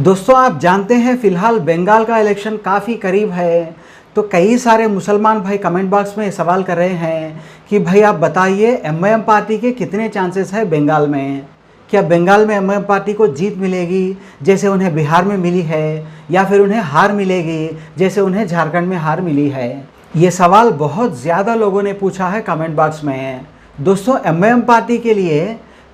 दोस्तों, आप जानते हैं फ़िलहाल बंगाल का इलेक्शन काफ़ी करीब है। तो कई सारे मुसलमान भाई कमेंट बॉक्स में सवाल कर रहे हैं कि भाई आप बताइए एमआईएम पार्टी के कितने चांसेस है बंगाल में। क्या बंगाल में एमआईएम पार्टी को जीत मिलेगी जैसे उन्हें बिहार में मिली है, या फिर उन्हें हार मिलेगी जैसे उन्हें झारखंड में हार मिली है। ये सवाल बहुत ज़्यादा लोगों ने पूछा है कमेंट बॉक्स में। दोस्तों, एमआईएम पार्टी के लिए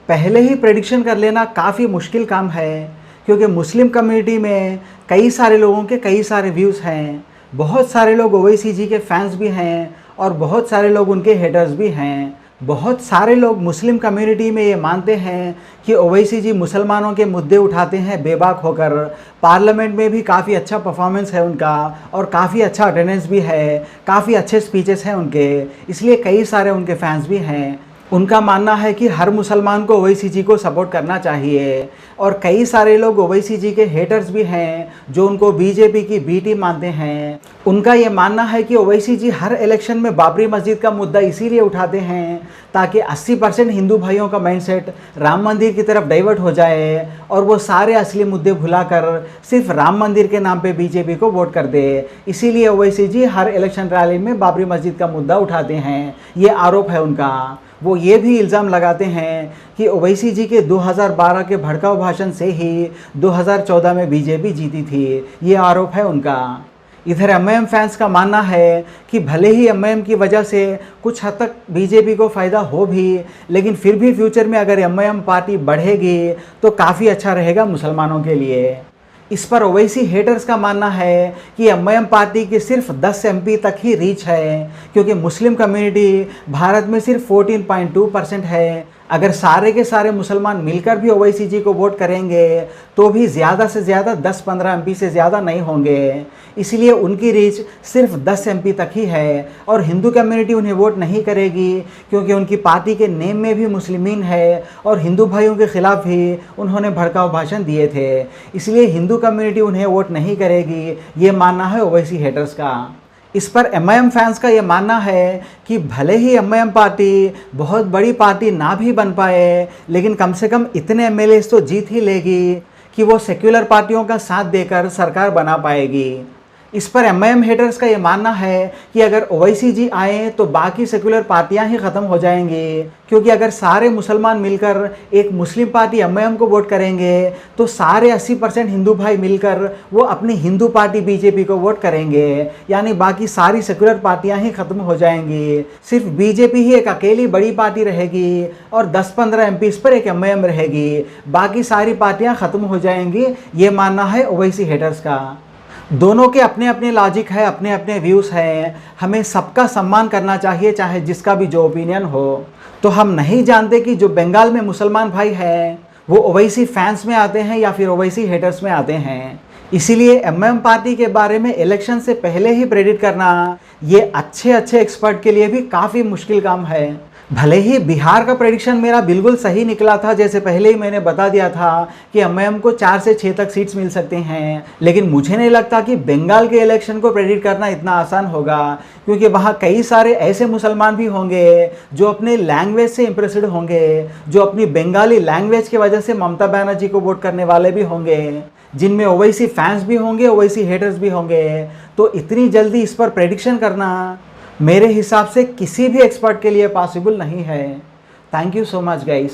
पहले ही प्रेडिक्शन कर लेना काफ़ी मुश्किल काम है, क्योंकि मुस्लिम कम्युनिटी में कई सारे लोगों के कई सारे व्यूज़ हैं। बहुत सारे लोग ओवैसी जी के फैंस भी हैं और बहुत सारे लोग उनके हेटर्स भी हैं। बहुत सारे लोग मुस्लिम कम्युनिटी में ये मानते हैं कि ओवैसी जी मुसलमानों के मुद्दे उठाते हैं बेबाक होकर। पार्लियामेंट में भी काफ़ी अच्छा परफॉर्मेंस है उनका और काफ़ी अच्छा अटेंडेंस भी है, काफ़ी अच्छे स्पीचेस हैं उनके, इसलिए कई सारे उनके फैंस भी हैं। उनका मानना है कि हर मुसलमान को ओवैसी जी को सपोर्ट करना चाहिए। और कई सारे लोग ओवैसी जी के हेटर्स भी हैं जो उनको बीजेपी की बी टीम मानते हैं। उनका ये मानना है कि ओवैसी जी हर इलेक्शन में बाबरी मस्जिद का मुद्दा इसीलिए उठाते हैं ताकि 80% हिंदू भाइयों का माइंडसेट राम मंदिर की तरफ डाइवर्ट हो जाए और वो सारे असली मुद्दे भुलाकर सिर्फ राम मंदिर के नाम पे बीजेपी को वोट कर दे। इसीलिए ओवैसी जी हर इलेक्शन रैली में बाबरी मस्जिद का मुद्दा उठाते हैं, ये आरोप है उनका। वो ये भी इल्ज़ाम लगाते हैं कि ओवैसी जी के 2012 के भड़काऊ भाषण से ही 2014 में बीजेपी जीती थी, ये आरोप है उनका। इधर एमआईएम फैंस का मानना है कि भले ही एमआईएम की वजह से कुछ हद तक बीजेपी को फ़ायदा हो भी, लेकिन फिर भी फ्यूचर में अगर एमआईएम पार्टी बढ़ेगी तो काफ़ी अच्छा रहेगा मुसलमानों के लिए। इस पर ओवैसी हेटर्स का मानना है कि एमआईएम पार्टी के सिर्फ 10 एमपी तक ही रीच है, क्योंकि मुस्लिम कम्युनिटी भारत में सिर्फ 14.2% है। अगर सारे के सारे मुसलमान मिलकर भी ओवैसी जी को वोट करेंगे तो भी ज़्यादा से ज़्यादा 10-15 एमपी से ज़्यादा नहीं होंगे। इसलिए उनकी रीच सिर्फ 10 एमपी तक ही है और हिंदू कम्युनिटी उन्हें वोट नहीं करेगी, क्योंकि उनकी पार्टी के नेम में भी मुस्लिमीन है और हिंदू भाइयों के ख़िलाफ़ भी उन्होंने भड़काऊ भाषण दिए थे। इसलिए हिंदू कम्युनिटी उन्हें वोट नहीं करेगी, ये मानना है ओवैसी हेटर्स का। इस पर एमआईएम फैंस का ये मानना है कि भले ही एमआईएम पार्टी बहुत बड़ी पार्टी ना भी बन पाए, लेकिन कम से कम इतने एमएलए तो जीत ही लेगी कि वो सेक्युलर पार्टियों का साथ देकर सरकार बना पाएगी। इस पर एमआईएम हेटर्स का ये मानना है कि अगर ओवैसी जी आए तो बाकी सेक्युलर पार्टियां ही ख़त्म हो जाएंगी, क्योंकि अगर सारे मुसलमान मिलकर एक मुस्लिम पार्टी एमआईएम को वोट करेंगे तो सारे 80% हिंदू भाई मिलकर वो अपनी हिंदू पार्टी बीजेपी को वोट करेंगे, यानी बाकी सारी सेक्युलर पार्टियां ही ख़त्म हो जाएंगी। सिर्फ बीजेपी ही एक अकेली बड़ी पार्टी रहेगी और 10-15 एमपीज़ पर एक एमआईएम रहेगी, बाकी सारी पार्टियाँ ख़त्म हो जाएंगी, ये मानना है ओवैसी हेटर्स का। दोनों के अपने अपने लॉजिक है, अपने अपने व्यूज़ हैं। हमें सबका सम्मान करना चाहिए, चाहे जिसका भी जो ओपिनियन हो। तो हम नहीं जानते कि जो बंगाल में मुसलमान भाई हैं वो ओवैसी फैंस में आते हैं या फिर ओवैसी हेटर्स में आते हैं। इसीलिए एमआईएम पार्टी के बारे में इलेक्शन से पहले ही प्रेडिक्ट करना ये अच्छे एक्सपर्ट के लिए भी काफ़ी मुश्किल काम है। भले ही बिहार का प्रेडिक्शन मेरा बिल्कुल सही निकला था, जैसे पहले ही मैंने बता दिया था कि एमआईएम को 4 से 6 तक सीट्स मिल सकते हैं, लेकिन मुझे नहीं लगता कि बंगाल के इलेक्शन को प्रेडिक्ट करना इतना आसान होगा, क्योंकि वहाँ कई सारे ऐसे मुसलमान भी होंगे जो अपने लैंग्वेज से इम्प्रेस्ड होंगे, जो अपनी बंगाली लैंग्वेज की वजह से ममता बनर्जी को वोट करने वाले भी होंगे, जिनमें ओवैसी फैंस भी होंगे, ओवैसी हेटर्स भी होंगे। तो इतनी जल्दी इस पर प्रेडिक्शन करना मेरे हिसाब से किसी भी एक्सपर्ट के लिए पॉसिबल नहीं है। Thank you so much guys.